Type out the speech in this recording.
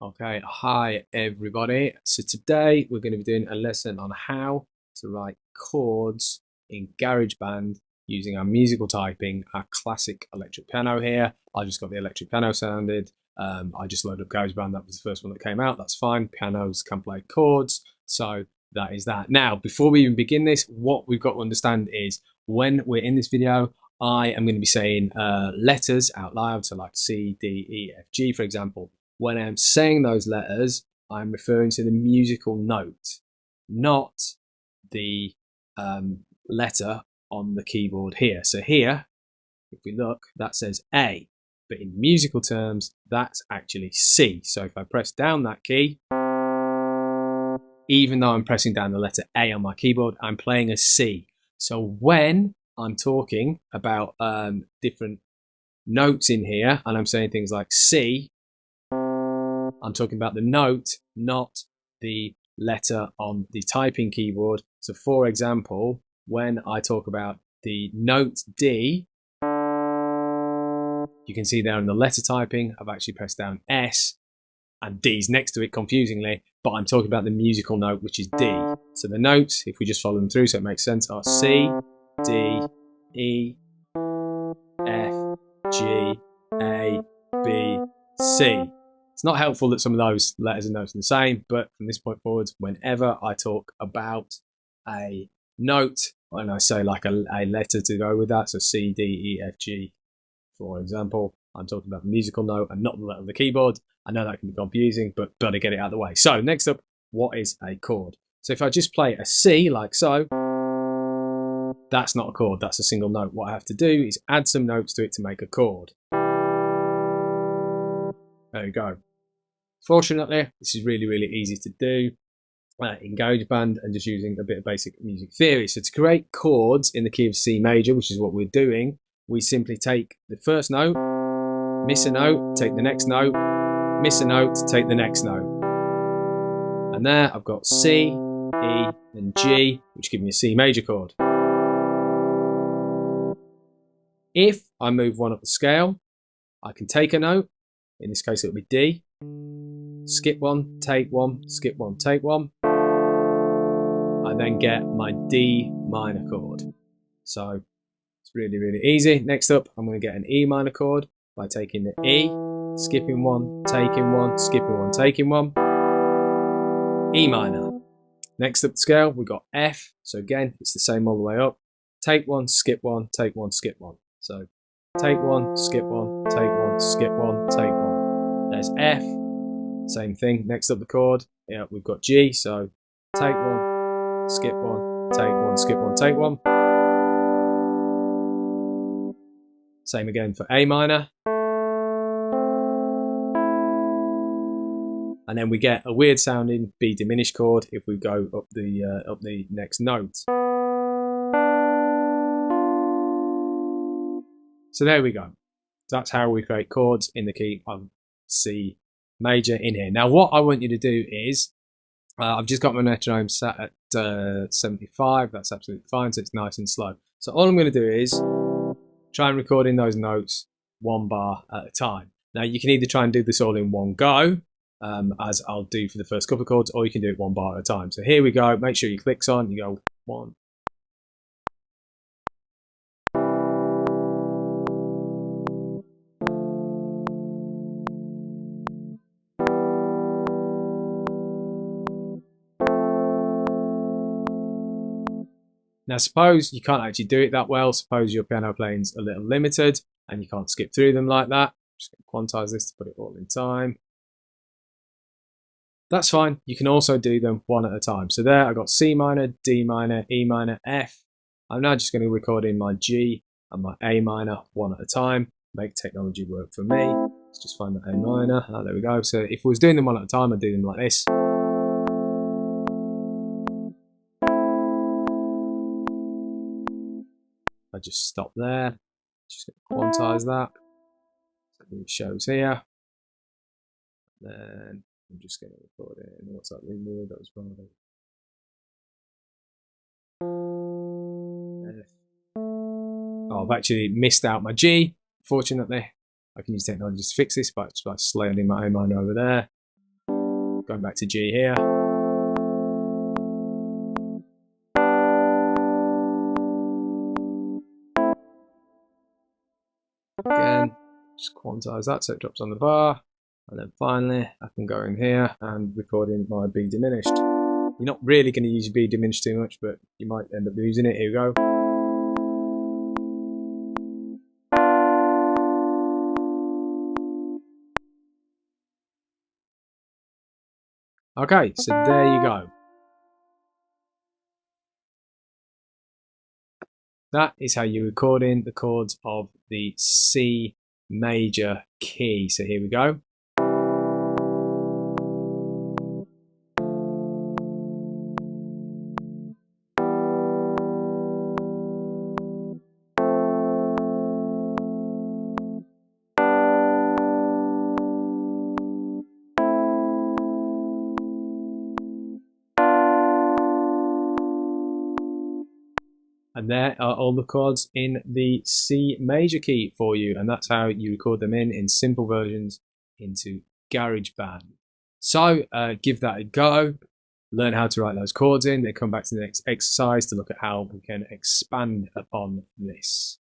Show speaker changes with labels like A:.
A: Okay, hi everybody. So today we're going to be doing a lesson on how to write chords in GarageBand using our musical typing, our classic electric piano here. I just got the electric piano sounded. I just loaded up GarageBand. That was the first one that came out. That's fine. Pianos can play chords. So that is that. Now, before we even begin this, what we've got to understand is when we're in this video, I am going to be saying letters out loud. So like C, D, E, F, G, for example. When I'm saying those letters, I'm referring to the musical note, not the letter on the keyboard here. So here, if we look, that says A, but in musical terms, that's actually C. So if I press down that key, even though I'm pressing down the letter A on my keyboard, I'm playing a C. So when I'm talking about different notes in here, and I'm saying things like C, I'm talking about the note, not the letter on the typing keyboard. So for example, when I talk about the note D, you can see there in the letter typing, I've actually pressed down S and D's next to it confusingly, but I'm talking about the musical note, which is D. So the notes, if we just follow them through so it makes sense, are C, D, E, F, G, A, B, C. It's not helpful that some of those letters and notes are the same, but from this point forwards, whenever I talk about a note, and I say like a letter to go with that, so C, D, E, F, G, for example, I'm talking about the musical note and not the letter of the keyboard. I know that can be confusing, but got to get it out of the way. So next up, what is a chord? So if I just play a C like so, that's not a chord, that's a single note. What I have to do is add some notes to it to make a chord. There you go. Fortunately, this is really, really easy to do in GarageBand and just using a bit of basic music theory. So to create chords in the key of C major, which is what we're doing, we simply take the first note, miss a note, take the next note, miss a note, take the next note. And there I've got C, E, and G, which give me a C major chord. If I move one up the scale, I can take a note, in this case it'll be D, skip one, take one, skip one, take one. I then get my D minor chord. So it's really, really easy. Next up, I'm going to get an E minor chord by taking the E, skipping one, taking one, skipping one, taking one. E minor. Next up the scale, we've got F. So again, it's the same all the way up. Take one, skip one, take one, skip one. So take one, skip one, take one, skip one, take one. There's F. Same thing. Next up the chord, yeah, we've got G. So take one, skip one, take one, skip one, take one. Same again for A minor. And then we get a weird sounding B diminished chord if we go up the next note. So there we go. That's how we create chords in the key of C major in here. Now what I want you to do is, I've just got my metronome set at 75. That's absolutely fine, so it's nice and slow. So all I'm going to do is try and record in those notes one bar at a time. Now you can either try and do this all in one go, as I'll do for the first couple of chords, or you can do it one bar at a time. So here we go. Make sure you clicks on, you go 1. Now suppose you can't actually do it that well. Suppose your piano playing's a little limited and you can't skip through them like that. I'm just going to quantize this to put it all in time. That's fine. You can also do them one at a time. So there I got C minor, D minor, E minor, F. I'm now just going to record in my G and my A minor one at a time. Make technology work for me. Let's just find the A minor. Oh, there we go. So if I was doing them one at a time, I'd do them like this. I just stop there. Just going to quantize that. So it shows here. Then I'm just going to record it. And what's that ring word? That was probably F. Oh, I've actually missed out my G. Fortunately, I can use technology to fix this by sliding my A minor over there. Going back to G here. Again, just quantize that so it drops on the bar. And then finally, I can go in here and record in my B diminished. You're not really going to use your B diminished too much, but you might end up using it. Here we go. Okay, so there you go. That is how you record in the chords of the C major key. So here we go. And there are all the chords in the C major key for you. And that's how you record them in simple versions into GarageBand. So give that a go. Learn how to write those chords in. Then come back to the next exercise to look at how we can expand upon this.